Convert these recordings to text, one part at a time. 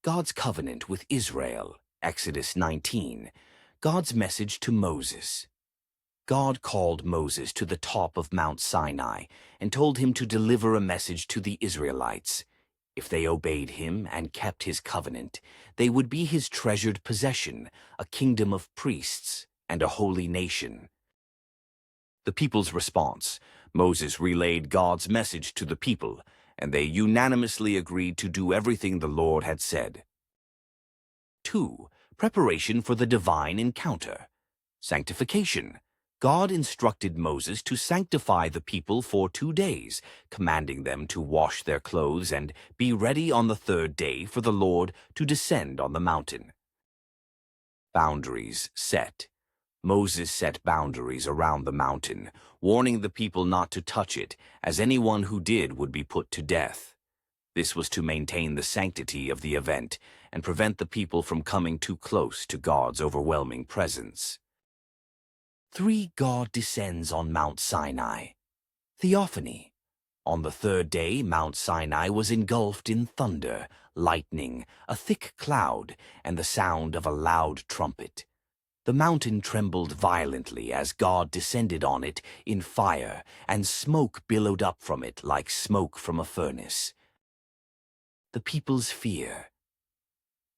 God's covenant with Israel, Exodus 19. God's message to Moses. God called Moses to the top of Mount Sinai and told him to deliver a message to the Israelites. If they obeyed him and kept his covenant, they would be his treasured possession, a kingdom of priests, and a holy nation. The people's response. Moses relayed God's message to the people, and they unanimously agreed to do everything the Lord had said. 2. Preparation for the divine encounter. Sanctification. God instructed Moses to sanctify the people for 2 days, commanding them to wash their clothes and be ready on the 3rd day for the Lord to descend on the mountain. Boundaries set. Moses set boundaries around the mountain, warning the people not to touch it, as anyone who did would be put to death. This was to maintain the sanctity of the event and prevent the people from coming too close to God's overwhelming presence. 3. God descends on Mount Sinai. Theophany. On the 3rd day, Mount Sinai was engulfed in thunder, lightning, a thick cloud, and the sound of a loud trumpet. The mountain trembled violently as God descended on it in fire, and smoke billowed up from it like smoke from a furnace. The people's fear.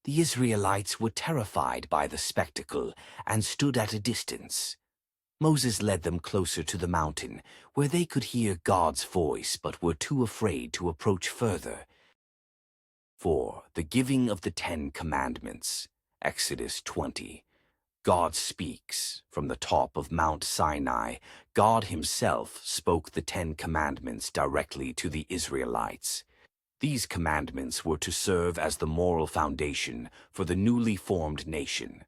The Israelites were terrified by the spectacle and stood at a distance. Moses led them closer to the mountain, where they could hear God's voice but were too afraid to approach further. 4. The giving of the 10 Commandments. Exodus 20. God speaks. From the top of Mount Sinai, God himself spoke the 10 Commandments directly to the Israelites. These commandments were to serve as the moral foundation for the newly formed nation.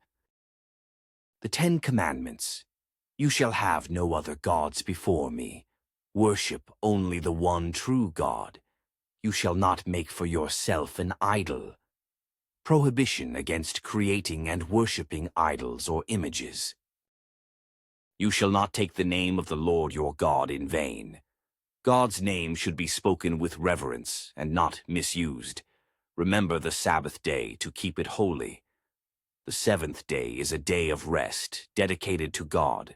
The 10 Commandments. You shall have no other gods before me. Worship only the one true God. You shall not make for yourself an idol. Prohibition against creating and worshipping idols or images. You shall not take the name of the Lord your God in vain. God's name should be spoken with reverence and not misused. Remember the Sabbath day to keep it holy. The 7th day is a day of rest dedicated to God.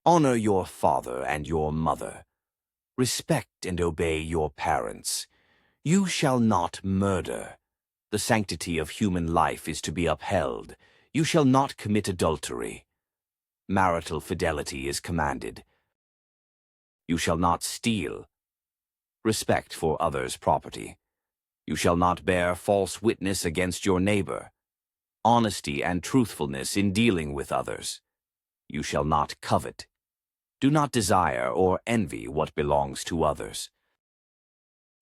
Honor your father and your mother. Respect and obey your parents. You shall not murder. The sanctity of human life is to be upheld. You shall not commit adultery. Marital fidelity is commanded. You shall not steal. Respect for others' property. You shall not bear false witness against your neighbor. Honesty and truthfulness in dealing with others. You shall not covet. Do not desire or envy what belongs to others.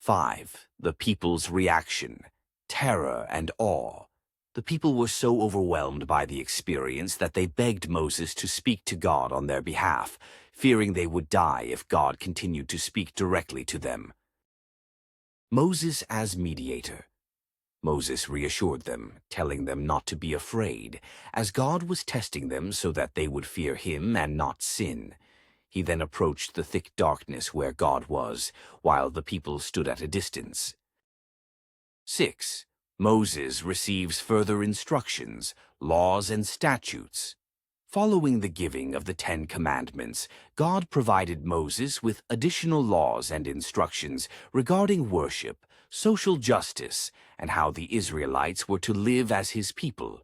5. The people's reaction. Terror and awe. The people were so overwhelmed by the experience that they begged Moses to speak to God on their behalf, fearing they would die if God continued to speak directly to them. Moses as mediator. Moses reassured them, telling them not to be afraid, as God was testing them so that they would fear him and not sin. He then approached the thick darkness where God was, while the people stood at a distance. 6. Moses receives further instructions, laws and statutes. Following the giving of the 10 Commandments, God provided Moses with additional laws and instructions regarding worship, social justice, and how the Israelites were to live as his people.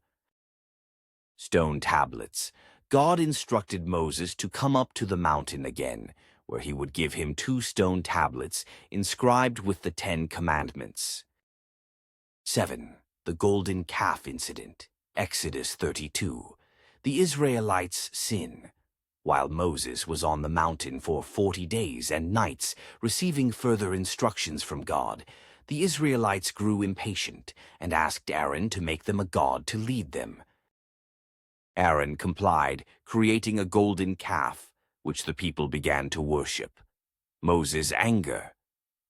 Stone tablets. God instructed Moses to come up to the mountain again, where he would give him 2 stone tablets inscribed with the 10 Commandments. 7. The golden calf incident. Exodus 32. The Israelites' sin. While Moses was on the mountain for 40 days and nights, receiving further instructions from God, the Israelites grew impatient and asked Aaron to make them a god to lead them. Aaron complied, creating a golden calf, which the people began to worship. Moses' anger.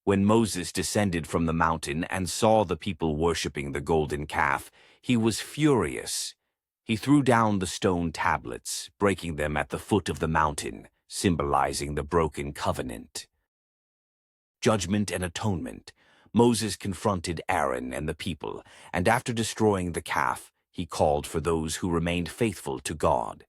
When Moses descended from the mountain and saw the people worshipping the golden calf, he was furious. He threw down the stone tablets, breaking them at the foot of the mountain, symbolizing the broken covenant. Judgment and atonement. Moses confronted Aaron and the people, and after destroying the calf, he called for those who remained faithful to God.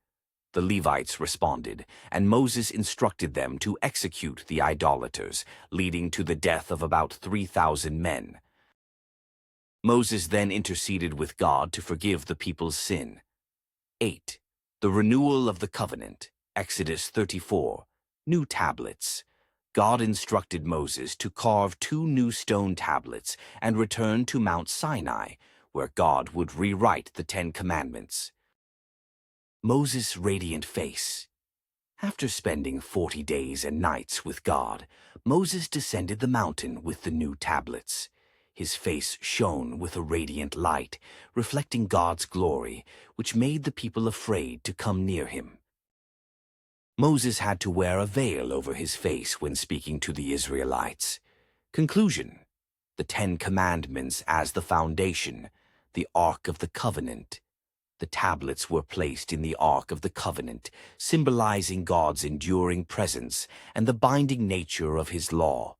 The Levites responded, and Moses instructed them to execute the idolaters, leading to the death of about 3,000 men. Moses then interceded with God to forgive the people's sin. 8. The renewal of the covenant. Exodus 34. New tablets. God instructed Moses to carve 2 new stone tablets and return to Mount Sinai, where God would rewrite the 10 Commandments. Moses' radiant face. After spending 40 days and nights with God, Moses descended the mountain with the new tablets. His face shone with a radiant light, reflecting God's glory, which made the people afraid to come near him. Moses had to wear a veil over his face when speaking to the Israelites. Conclusion: the 10 Commandments as the foundation, the Ark of the Covenant. The tablets were placed in the Ark of the Covenant, symbolizing God's enduring presence and the binding nature of his law.